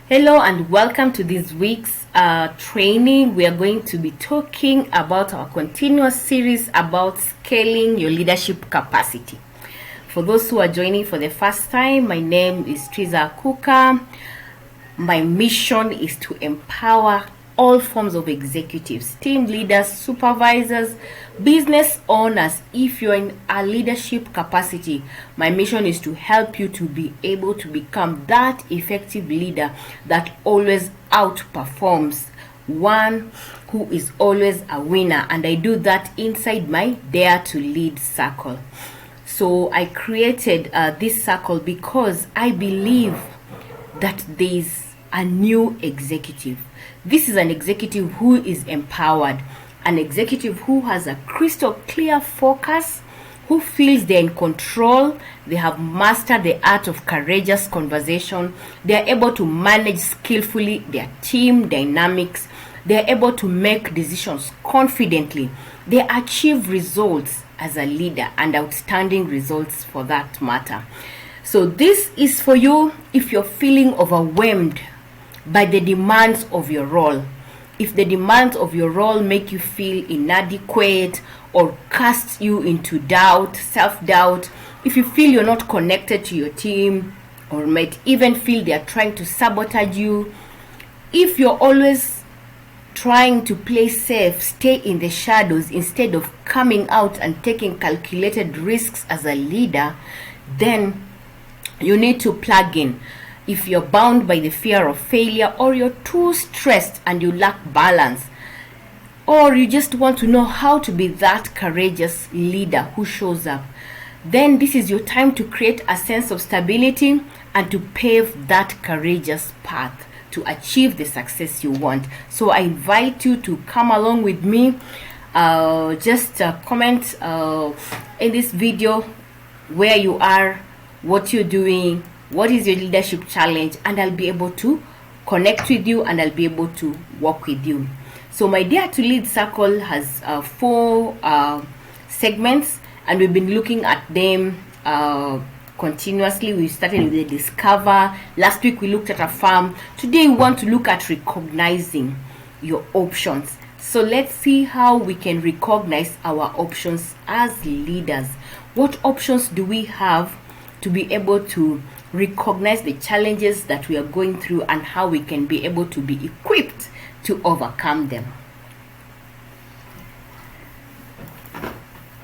Hello and welcome to this week's training. We are going to be talking about our continuous series about scaling your leadership capacity. For those who are joining for the first time, my name is Triza Kuka. My mission is to empower all forms of executives, team leaders, supervisors, business owners. If you're in a leadership capacity, my mission is to help you to be able to become that effective leader that always outperforms, one who is always a winner. And I do that inside my Dare to Lead circle. So I created this circle because I believe that there's a new executive. This is an executive who is empowered, an executive who has a crystal clear focus, who feels they're in control, they have mastered the art of courageous conversation, they are able to manage skillfully their team dynamics, they are able to make decisions confidently, they achieve results as a leader, and outstanding results for that matter. So this is for you if you're feeling overwhelmed by the demands of your role. If the demands of your role make you feel inadequate or cast you into doubt, self-doubt, if you feel you're not connected to your team or might even feel they're trying to sabotage you, if you're always trying to play safe, stay in the shadows instead of coming out and taking calculated risks as a leader, then you need to plug in. If you're bound by the fear of failure, or you're too stressed and you lack balance, or you just want to know how to be that courageous leader who shows up, then this is your time to create a sense of stability and to pave that courageous path to achieve the success you want. So I invite you to come along with me. Just comment in this video where you are, what you're doing, what is your leadership challenge, and I'll be able to connect with you and I'll be able to work with you. So my Dare to Lead circle has 4 segments, and we've been looking at them continuously. We started with the discover. Last week we looked at affirm. Today we want to look at recognizing your options. So let's see how we can recognize our options as leaders. What options do we have to be able to recognize the challenges that we are going through and how we can be able to be equipped to overcome them?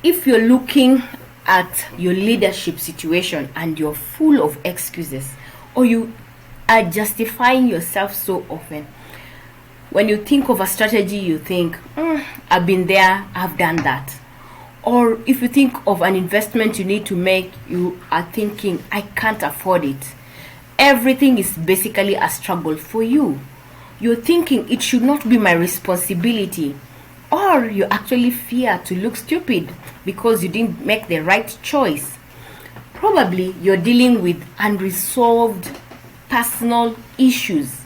If you're looking at your leadership situation and you're full of excuses, or you are justifying yourself so often, when you think of a strategy, you think, I've been there, I've done that. Or if you think of an investment you need to make, you are thinking, I can't afford it. Everything is basically a struggle for you. You're thinking it should not be my responsibility. Or you actually fear to look stupid because you didn't make the right choice. Probably you're dealing with unresolved personal issues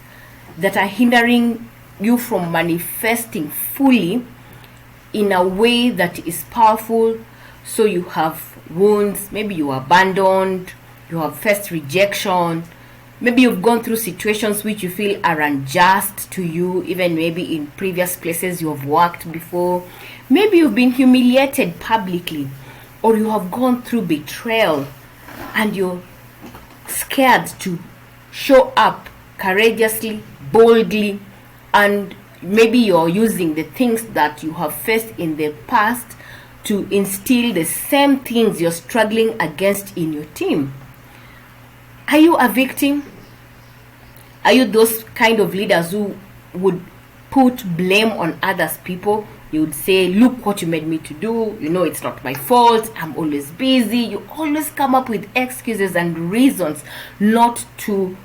that are hindering you from manifesting fully in a way that is powerful. So you have wounds, maybe you are abandoned, you have faced rejection, maybe you've gone through situations which you feel are unjust to you, even maybe in previous places you have worked before. Maybe you've been humiliated publicly, or you have gone through betrayal and you're scared to show up courageously, boldly, and maybe you're using the things that you have faced in the past to instill the same things you're struggling against in your team. Are you a victim? Are you those kind of leaders who would put blame on others people? You would say, look what you made me to do. You know, it's not my fault. I'm always busy. You always come up with excuses and reasons not to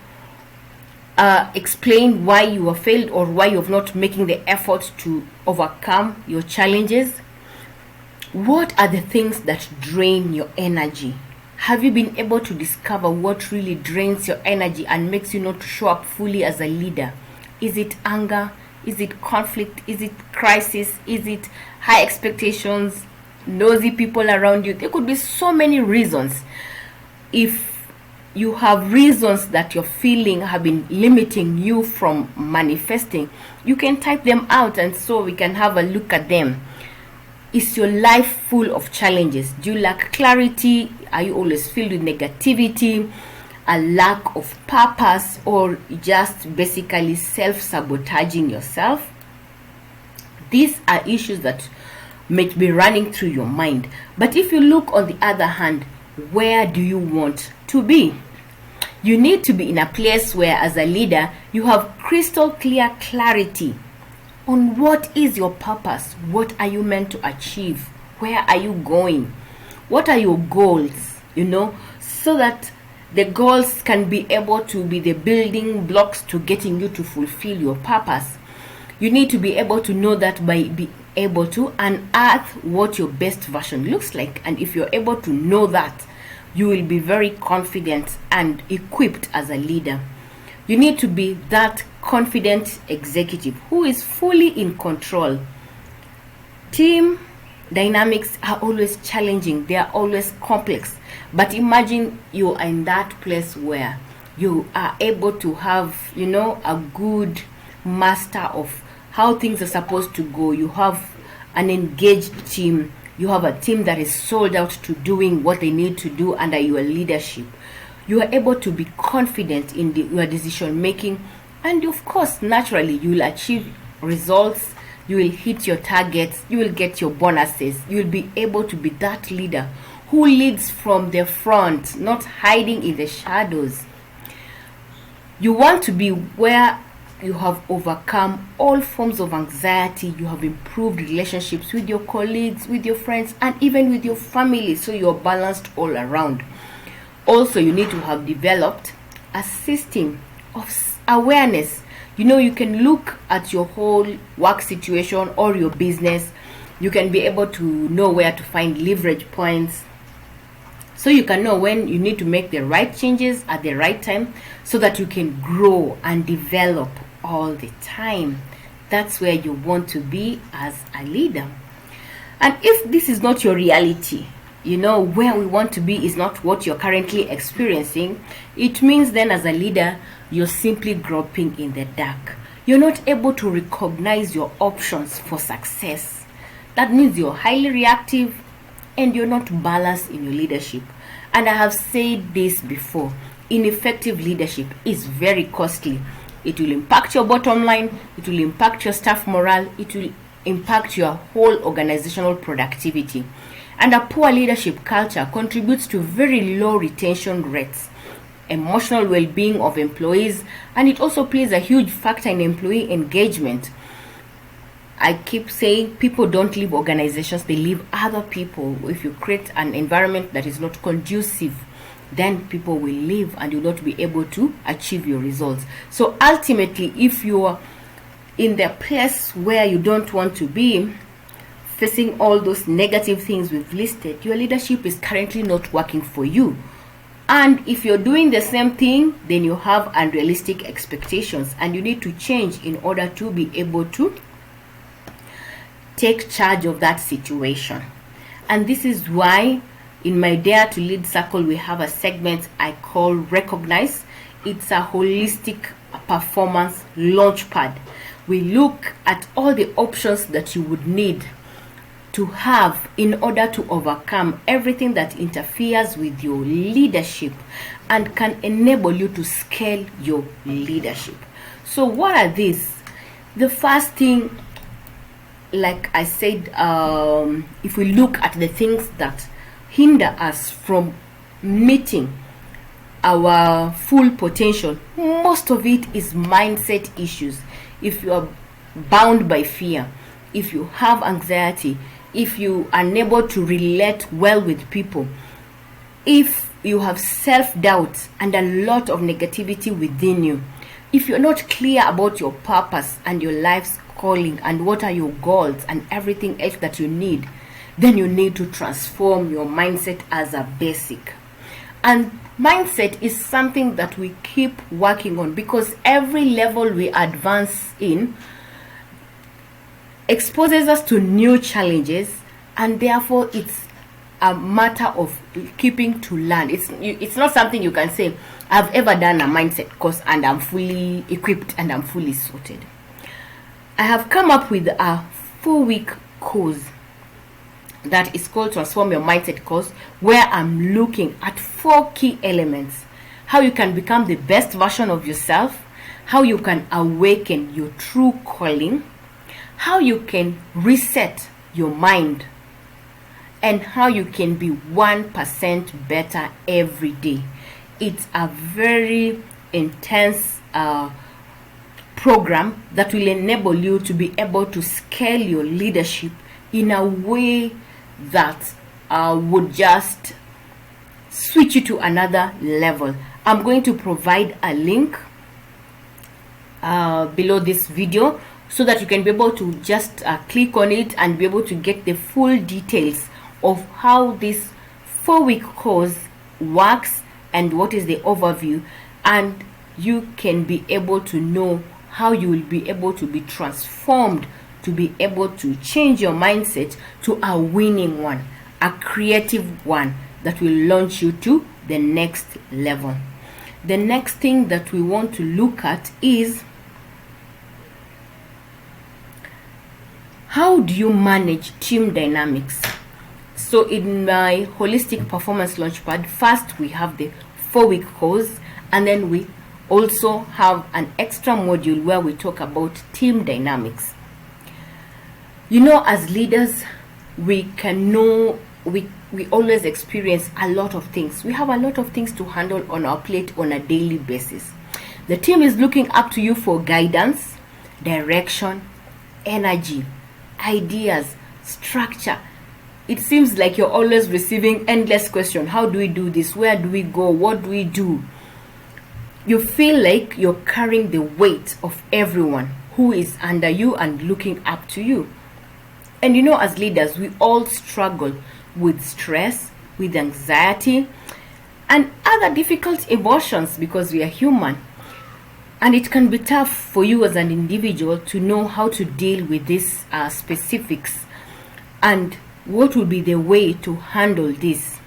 explain why you have failed or why you're not making the effort to overcome your challenges. What are the things that drain your energy? Have you been able to discover what really drains your energy and makes you not show up fully as a leader? Is it anger? Is it conflict? Is it crisis? Is it high expectations? Nosy people around you? There could be so many reasons. If you have reasons that you're feeling have been limiting you from manifesting, you can type them out and so we can have a look at them. Is your life full of challenges? Do you lack clarity? Are you always filled with negativity, a lack of purpose, or just basically self-sabotaging yourself? These are issues that may be running through your mind. But if you look on the other hand, where do you want to be? You need to be in a place where, as a leader, you have crystal clear clarity on what is your purpose, what are you meant to achieve, where are you going, what are your goals, so that the goals can be able to be the building blocks to getting you to fulfill your purpose. You need to be able to know that by being able to unearth what your best version looks like. And if you're able to know that, you will be very confident and equipped as a leader. You need to be that confident executive who is fully in control. Team dynamics are always challenging, they are always complex. But imagine you are in that place where you are able to have, a good master of how things are supposed to go. You have an engaged team. You have a team that is sold out to doing what they need to do under your leadership. You are able to be confident in your decision making, and of course, naturally, you will achieve results. You will hit your targets. You will get your bonuses. You will be able to be that leader who leads from the front, not hiding in the shadows. You want to be where you have overcome all forms of anxiety. You have improved relationships with your colleagues, with your friends, and even with your family, so you're balanced all around. Also, you need to have developed a system of awareness. You can look at your whole work situation or your business. You can be able to know where to find leverage points, so you can know when you need to make the right changes at the right time, so that you can grow and develop all the time. That's where you want to be as a leader. And if this is not your reality, where we want to be is not what you're currently experiencing, it means then as a leader, you're simply groping in the dark. You're not able to recognize your options for success. That means you're highly reactive and you're not balanced in your leadership. And I have said this before, ineffective leadership is very costly. It will impact your bottom line, it will impact your staff morale, it will impact your whole organizational productivity. And a poor leadership culture contributes to very low retention rates, emotional well-being of employees, and it also plays a huge factor in employee engagement. I keep saying people don't leave organizations, they leave other people. If you create an environment that is not conducive, then people will leave and you'll not be able to achieve your results. So ultimately, if you're in the place where you don't want to be, facing all those negative things we've listed, your leadership is currently not working for you. And if you're doing the same thing, then you have unrealistic expectations and you need to change in order to be able to take charge of that situation. And this is why in my Dare to Lead circle, we have a segment I call Recognize. It's a holistic performance launchpad. We look at all the options that you would need to have in order to overcome everything that interferes with your leadership and can enable you to scale your leadership. So what are these? The first thing, like I said, if we look at the things that hinder us from meeting our full potential, most of it is mindset issues. If you are bound by fear, if you have anxiety, if you are unable to relate well with people, if you have self-doubt and a lot of negativity within you, if you're not clear about your purpose and your life's calling and what are your goals and everything else that you need, then you need to transform your mindset as a basic. And mindset is something that we keep working on, because every level we advance in exposes us to new challenges, and therefore it's a matter of keeping to learn. It's not something you can say, I've ever done a mindset course and I'm fully equipped and I'm fully sorted. I have come up with a 4-week course that is called Transform Your Mindset course, where I'm looking at 4 key elements: how you can become the best version of yourself, how you can awaken your true calling, how you can reset your mind, and how you can be 1% better every day. It's a very intense program that will enable you to be able to scale your leadership in a way that would just switch you to another level. I'm going to provide a link below this video so that you can be able to just click on it and be able to get the full details of how this 4-week course works and what is the overview, and you can be able to know how you will be able to be transformed, to be able to change your mindset to a winning one, a creative one that will launch you to the next level. The next thing that we want to look at is, how do you manage team dynamics? So in my holistic performance launchpad, first we have the 4-week course, and then we also have an extra module where we talk about team dynamics. You know, as leaders, we always experience a lot of things. We have a lot of things to handle on our plate on a daily basis. The team is looking up to you for guidance, direction, energy, ideas, structure. It seems like you're always receiving endless questions. How do we do this? Where do we go? What do we do? You feel like you're carrying the weight of everyone who is under you and looking up to you. And you know, as leaders, we all struggle with stress, with anxiety, and other difficult emotions because we are human. And it can be tough for you as an individual to know how to deal with these specifics and what will be the way to handle this.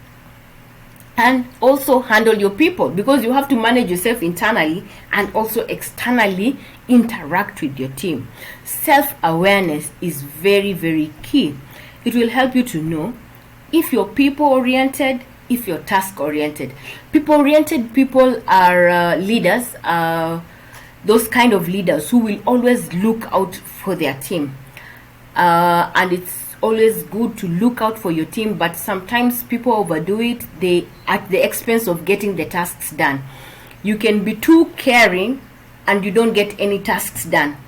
And also handle your people, because you have to manage yourself internally and also externally interact with your team. Self-awareness is very, very key. It will help you to know if you're people-oriented, if you're task-oriented. People-oriented people are leaders, those kind of leaders who will always look out for their team. And it's always good to look out for your team, but sometimes people overdo it, at the expense of getting the tasks done. You can be too caring and you don't get any tasks done.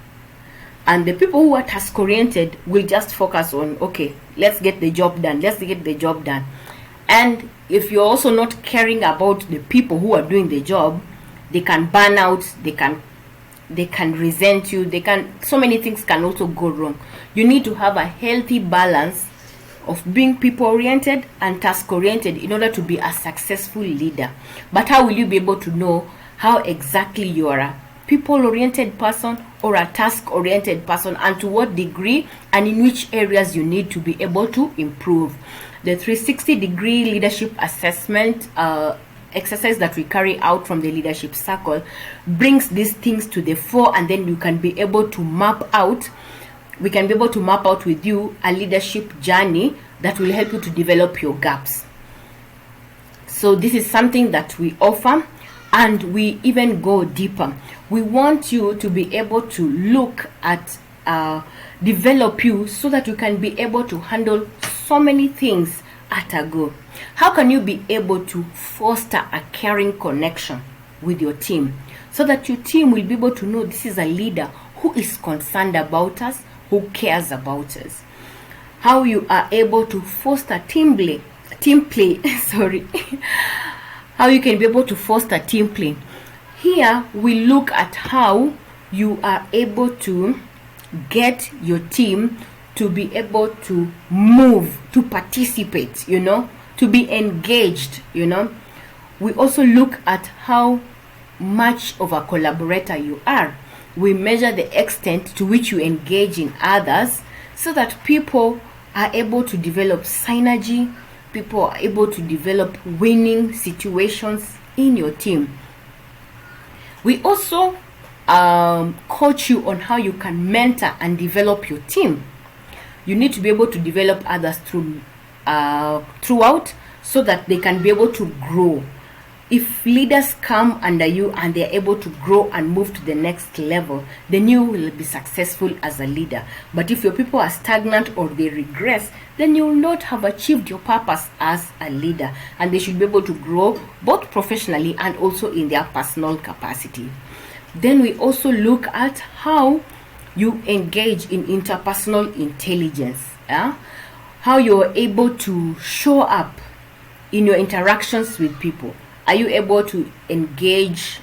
And the people who are task oriented will just focus on, okay, let's get the job done, And if you're also not caring about the people who are doing the job, they can burn out, they can resent you, so many things can also go wrong. You need to have a healthy balance of being people oriented and task oriented in order to be a successful leader. But how will you be able to know how exactly you are a people oriented person or a task oriented person, and to what degree and in which areas you need to be able to improve? The 360-degree leadership assessment exercise that we carry out from the leadership circle brings these things to the fore, and then you can be able to map out with you a leadership journey that will help you to develop your gaps. So this is something that we offer, and we even go deeper. We want you to be able to look at develop you so that you can be able to handle so many things at a go. How can you be able to foster a caring connection with your team so that your team will be able to know this is a leader who is concerned about us, who cares about us? How you are able to foster team play, sorry. How you can be able to foster team play. Here we look at how you are able to get your team to be able to move, to participate, to be engaged, We also look at how much of a collaborator you are. We measure the extent to which you engage in others so that people are able to develop synergy, people are able to develop winning situations in your team. We also coach you on how you can mentor and develop your team. You need to be able to develop others throughout, so that they can be able to grow. If leaders come under you and they're able to grow and move to the next level, then you will be successful as a leader. But if your people are stagnant or they regress, then you will not have achieved your purpose as a leader. And they should be able to grow both professionally and also in their personal capacity. Then we also look at how you engage in interpersonal intelligence. How you're able to show up in your interactions with people. Are you able to engage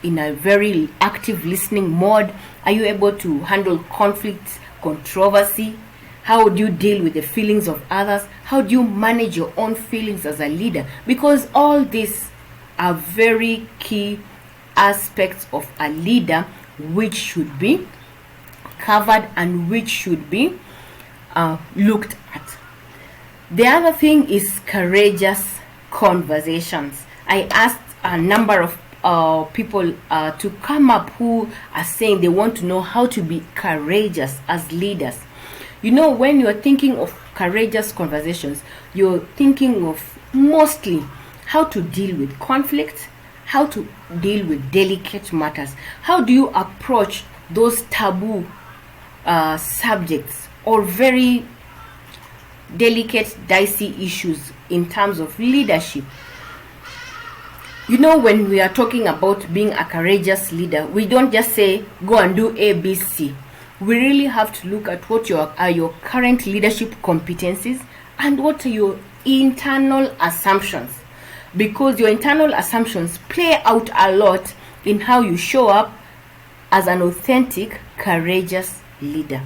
in a very active listening mode? Are you able to handle conflict, controversy? How do you deal with the feelings of others? How do you manage your own feelings as a leader? Because all these are very key aspects of a leader, which should be covered and which should be looked at. The other thing is courageous conversations. I asked a number of people to come up who are saying they want to know how to be courageous as leaders. You know, when you're thinking of courageous conversations, you're thinking of mostly how to deal with conflict, how to deal with delicate matters. How do you approach those taboo subjects or very delicate, dicey issues in terms of leadership? You know, when we are talking about being a courageous leader, we don't just say go and do A, B, C. We really have to look at what are your current leadership competencies and what are your internal assumptions, because your internal assumptions play out a lot in how you show up as an authentic, courageous leader.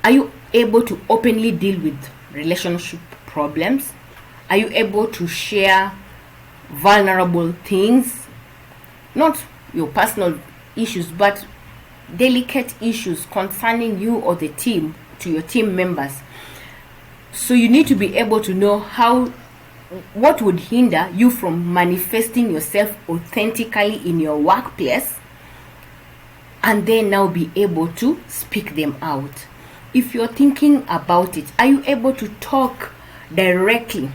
Are you able to openly deal with relationship problems? Are you able to share vulnerable things, not your personal issues, but delicate issues concerning you or the team, to your team members? So you need to be able to know what would hinder you from manifesting yourself authentically in your workplace, and then now be able to speak them out. If you're thinking about it, are you able to talk directly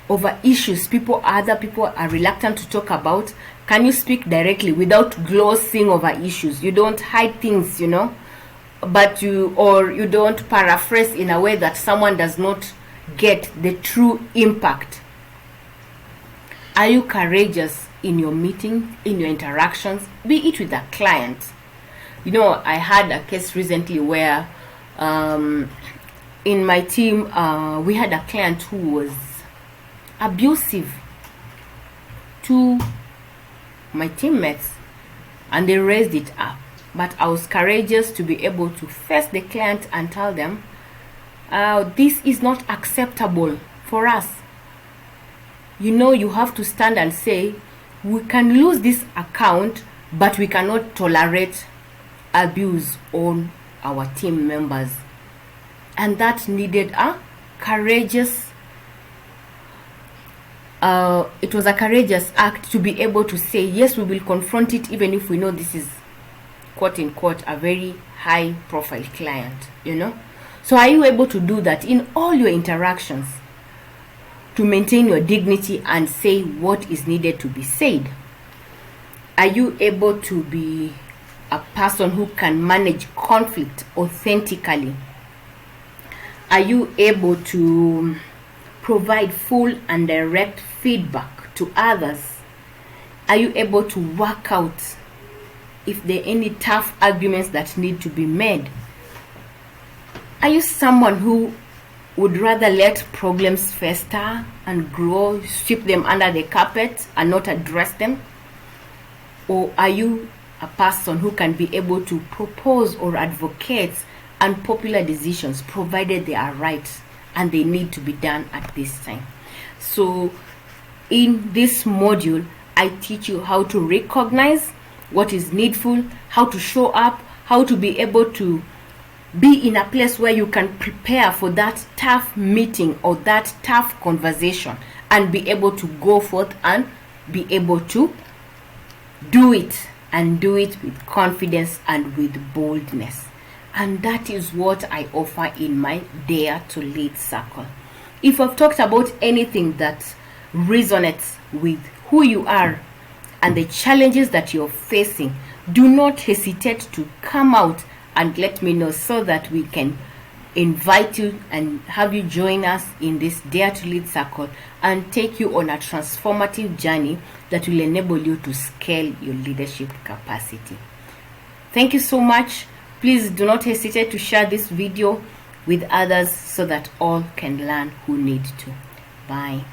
over issues other people are reluctant to talk about? Can you speak directly without glossing over issues? You don't hide things, but you don't paraphrase in a way that someone does not get the true impact. Are you courageous in your meeting, in your interactions, be it with a client? I had a case recently where in my team we had a client who was abusive to my teammates, and they raised it up. But I was courageous to be able to face the client and tell them, this is not acceptable for us. You have to stand and say, we can lose this account, but we cannot tolerate abuse on our team members. And that needed a courageous it was a courageous act to be able to say, yes, we will confront it, even if we know this is quote unquote a very high profile client. So are you able to do that in all your interactions, to maintain your dignity and say what is needed to be said? Are you able to be a person who can manage conflict authentically? Are you able to provide full and direct feedback to others? Are you able to work out if there are any tough arguments that need to be made? Are you someone who would rather let problems fester and grow, sweep them under the carpet and not address them? Or are you a person who can be able to propose or advocate unpopular decisions, provided they are right and they need to be done at this time? So in this module, I teach you how to recognize what is needful, how to show up, how to be able to be in a place where you can prepare for that tough meeting or that tough conversation and be able to go forth and be able to do it, and do it with confidence and with boldness. And that is what I offer in my Dare to Lead circle. If I've talked about anything that resonates with who you are and the challenges that you're facing, do not hesitate to come out and let me know, so that we can invite you and have you join us in this Dare to Lead circle and take you on a transformative journey that will enable you to scale your leadership capacity. Thank you so much. Please do not hesitate to share this video with others so that all can learn who need to. Bye.